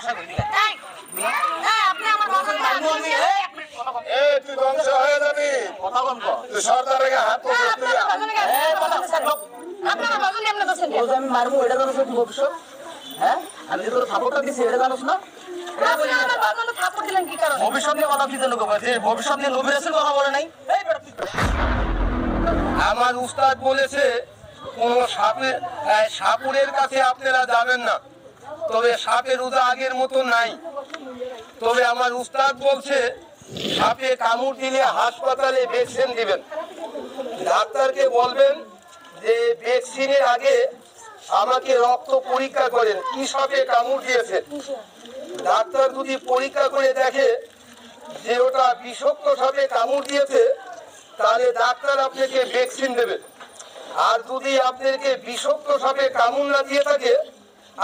বাসা কই দিলা আপনি আমার বাসন মারবি এই তুই ধ্বংস হয়ে যাবি কথা বল তো তুই সরকারের গায়ে হাত তুলছিস তুই আপনারা বাসন এমনি দছেন ওই আমি মারবো এটা জানোস তুই ভবিষ্যৎ হ্যাঁ আমি যে তোর সাপোর্টটা দিছি এটা জানোস না আপনি আমার বাসন সাপোর্ট দিলেন কি কারণে ভবিষ্যৎ নিয়ে কথা কি জানো কবে ভবিষ্যৎ নিয়ে লোভের এসে কথা বলে নাই এই বেটা আমার উস্তাদ বলেছে কোন সাপুরের কাছে আপনারা যাবেন না তবে সাপের রোজা আগের মতো নাই তবে আমার উস্তাদ বলছে সাপে কামড় দিলে হাসপাতালে ভ্যাকসিন দিবেন ডাক্তারকে বলবেন যে ভ্যাকসিনের আগে আমাকে রক্ত পরীক্ষা করেন কি সাপে কামড় দিয়েছে ডাক্তার যদি পরীক্ষা করে দেখে যে ওটা বিষাক্ত সাপে কামড় দিয়েছে তাহলে ডাক্তার আপনাকে ভ্যাকসিন দেবে আর যদি আপনাকে বিষাক্ত সাপে কামড় না দিয়ে থাকে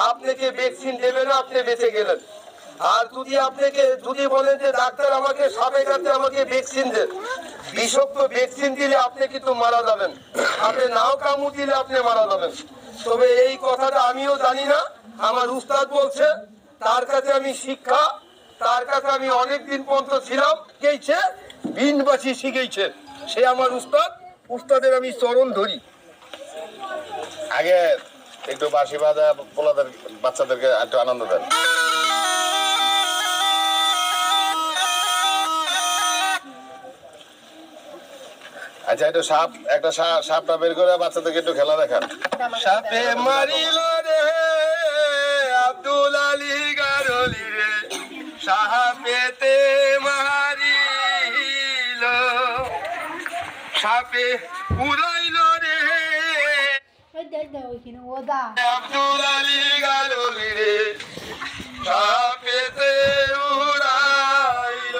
আপনাকে ভ্যাকসিন দেবে না আপনি বেঁচে গেলেন আর যদি বলেন যে ডাক্তার আমাকে সাপে কাটতে আমাকে ভ্যাকসিন দেন বিষাক্ত ভ্যাকসিন দিলে আপনি কিন্তু মারা যাবেন আপনি নাও কামড় দিলে আপনি মারা যাবেন তবে এই কথাটা আমিও জানি না আমার উস্তাদ বলছে তার কাছে আমি শিক্ষা তার কাছে আমি অনেকদিন পর্যন্ত ছিলাম শিখেছে বিনবাসী শিখেছে সে আমার উস্তাদের আমি চরণ ধরি আগে একটু বাঁশি বাজা পোলাদের বাচ্চাদেরকে একটু আনন্দ দেন আচ্ছা একটু সাপটা বের করে বাচ্চাদেরকে একটু খেলা দেখান সাপে মারিল রে আব্দুল আলী গারলি রে সাপেতে মারিল সাপে উড়াইল রে আব্দুল আলী গারলি রে সাপেতে উড়াইল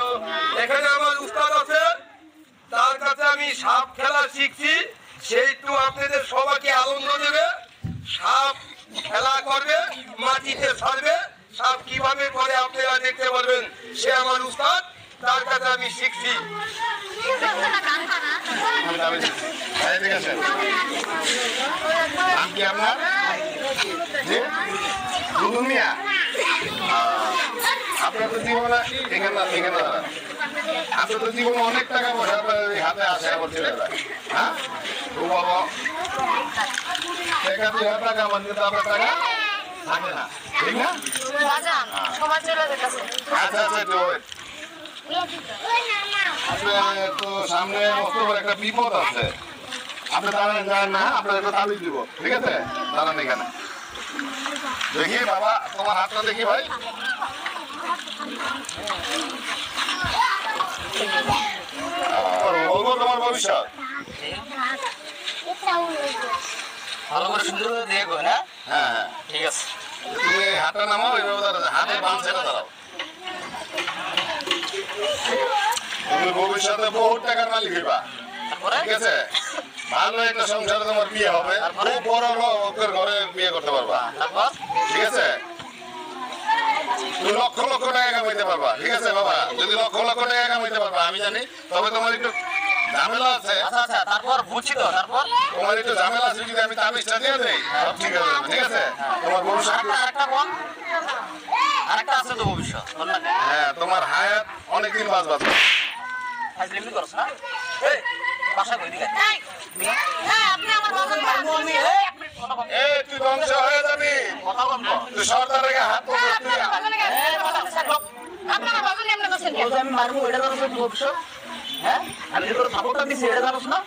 এখানে আমার উস্তাদ আছে তার কাছে আমি সাপ খেলা শিখছি সে একটু আপনাদের সবাইকে আনন্দ দেবে সাপ খেলা করবে মাটিতে ছাড়বে সাপ কিভাবে করে আপনারা দেখতে পারবেন সে আমার উস্তাদ তার কাছে আমি শিখছি নাম কি আপনার আপনার তো জীবনে এখানে আপনার তো জীবনে অনেক টাকা পয়সা আপনার হাতে আসে আমার ছেলেরা হ্যাঁ ও বাবা টাকা আমার কিন্তু আপনার টাকা থাকে না ঠিক না আচ্ছা আচ্ছা তো সামনে একটা বিপদ আছে আপনি দাঁড়ান যান না আপনার একটা তাবিজ দিব ঠিক আছে দাঁড়ান এখানে দেখি বাবা তোমার হাতটা দেখি ভাই বলবো তোমার ভবিষ্যৎ ভালো করে সুন্দর করে দেখো না হ্যাঁ ঠিক আছে তুমি হাতটা নামাও এইভাবে হাতে বাম ছেড়ে দাঁড়াও তুমি ভবিষ্যতে বহু টাকার মালিক হইবা ঠিক আছে ভালো একটা সংসারে তোমার বিয়ে হবে খুব বড় লোকের ঘরে বিয়ে করতে পারবা ঠিক আছে তুমি লক্ষ লক্ষ টাকা কামাইতে পারবা ঠিক আছে বাবা যদি লক্ষ লক্ষ টাকা কামাইতে পারবা আমি জানি তবে তোমার একটু ঝামেলা আছে আচ্ছা তারপর বুঝছি তো তারপর তোমার একটু ঝামেলা আছে যদি আমি তাবিজটা দিয়ে দেই সব ঠিক আছে ঠিক আছে তোমার ভবিষ্যৎ আরেকটা আছে তো ভবিষ্যৎ হ্যাঁ তোমার হায়াত অনেকদিন বাঁচবা ফাজলিমি করছ না এই বাসা কই দিলা আপনি আমার বাসন মারবো এই তুই ধ্বংস হয়ে যাবি কথা বল তো তুই সরকারের গায়ে হাত তুলছিস তুই আপনারা বাসন এমনি দছেন ওই আমি মারবো এটা জানোস তুই ভবিষ্যৎ হ্যাঁ আমি যে তোর সাপোর্টটা দিছি এটা জানোস না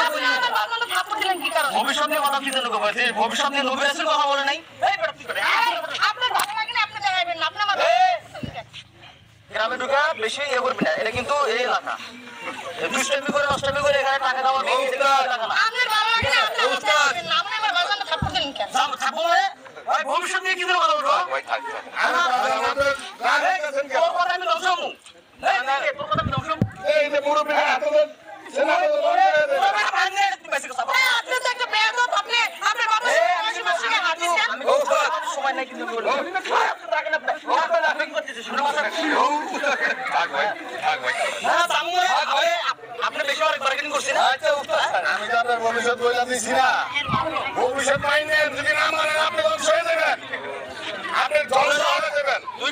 আপনি আমার বাসন সাপোর্ট দিলেন কি কারণে ভবিষ্যৎ নিয়ে কথা কি জানো কবে ভবিষ্যৎ নিয়ে লোভের এসে কথা বলে নাই এই বেটা কি করে আপনার ভালো লাগে না আপনি জানাবেন না আপনি আমার গ্রামে ঢুকা বেশি ইয়ে করবি না এটা কিন্তু এই এলাকা দুষ্টামি করে নষ্টামি করে এখানে টাকা দেওয়া আপনার ভালো লাগে না আপনি আমার বাসন সাপোর্ট দিলেন কেন সাপোর্ট মানে ভাই ভবিষ্যৎ নিয়ে কি করে কথা বলবো ভাই থাক তোর কথা আমি দর্শক তোর কথা আমি দর্শক এই যে মুরব্বি হাত ধরে সেনা আপনি তো একটা বেয়াদব আপনি আপনার বাবা সময় নাই কিন্তু আপনি বেশি অনেক বার্গেনিং করছেন আমি তো আপনার ভবিষ্যৎ বইলা দিছি না ভবিষ্যৎ পাইনি যদি না মানেন আপনি ধ্বংস হয়ে যাবেন আপনি ধ্বংস হয়ে যাবেন 2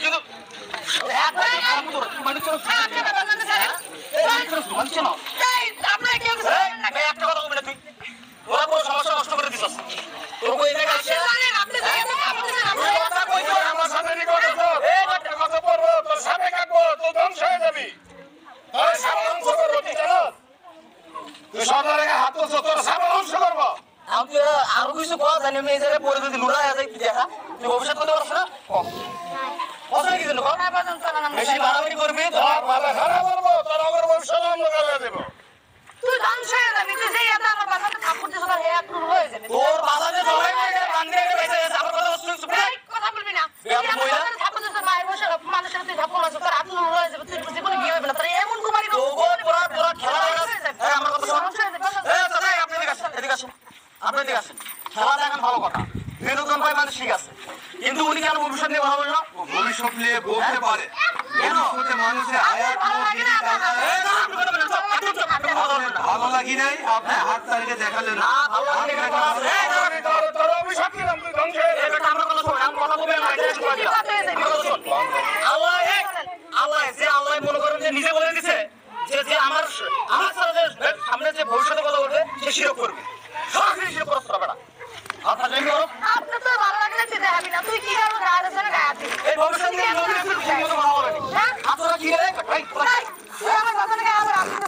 এমনি এই জায়গায় পরে যদি লুড়া হয়ে যায় তুই দেখা তুই ভবিষ্যৎ করতে পারছ না অসুবিধা কি জন্য বেশি বাড়াবাড়ি করবি তোর মাথা খারাপ করবো তোর আমার ভবিষ্যৎ অন্ধকার হয়ে দেবো তুই ধ্বংস হয়ে যাবি তুই যেই এত আমার বাসাতে ঠাকুর দিয়ে সবার এক রুল হয়ে যাবে তোর বাজারে জবাই করে বান্ধে রেখে বেঁচে গেছে আমার কথা শুনছিস এই কথা বলবি না তুই আপনি আমার মহিলা? বাসাতে ঠাকুর দিয়ে তোর মায়ের বসে মানুষের তুই ঠাকুর আছে তোর আত্ম হয়ে যাবে তুই জীবনে বিয়ে হবে না তোর এমন কুমারী তো তোরা তোরা খেলা দেখাস এই আমার কথা শোন এই দাদা আপনি এদিকে আসেন এদিকে আসেন আপনি এদিকে আসেন খেলা দেখান ভালো কথা বিনোদন পাই মানে ঠিক আছে কিন্তু উনি কেন ভবিষ্যৎ নিয়ে কথা বলল না ভবিষ্যৎ নিয়ে বলতে পারে ভবিষ্যতে মানুষের হায়াত মুরগির টাকা এই দাঁড়া, আপনি কথা বলেন না, আপনি চুপ, আপনি কথা বলবেন না। ভালো লাগি নাই আপনি হাত তারিখে দেখালেন না, ভালো লাগে না, কথা আছে। এই দাঁড়া, তোর অভিশাপ দিলাম তুই ধ্বংস হয়ে এই বেটা, আমার কথা শোন, আমার কথা বলবেন না, এটা শোনা দিলাম। আমার কথা শোন। আল্লাহ যে আল্লাহ মনে করেন যে নিজে বলে দিছে যে আমার সাথে যে সামনে যে ভবিষ্যতে কথা বলবে সে শিরক করবে সরাসরি শিরক করতে হবে না আপনার জন্য আপনি তো ভালো লাগলে তুই দেখাবি না তুই কি করবো গায়ের জন্য গায়ে আছিস এই ভবিষ্যৎ নিয়ে নবী রাসূল ঠিকমতো কথা বলেনি আপনারা কি রে ভাই তুই আমার বাসাতে গায়ে আবার আসছিস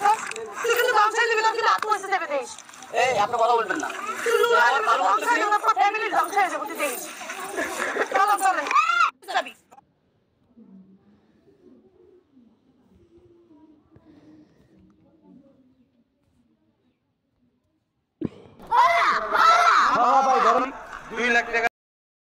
তুই কিন্তু ধ্বংস হয়ে যাবি তোর কিন্তু আত্ম হয়েছে দেবে দেশ এই আপনি কথা বলবেন না তুই ধ্বংস হয়ে যাবে ফ্যামিলি ধ্বংস হয়ে যাবে তুই দেশ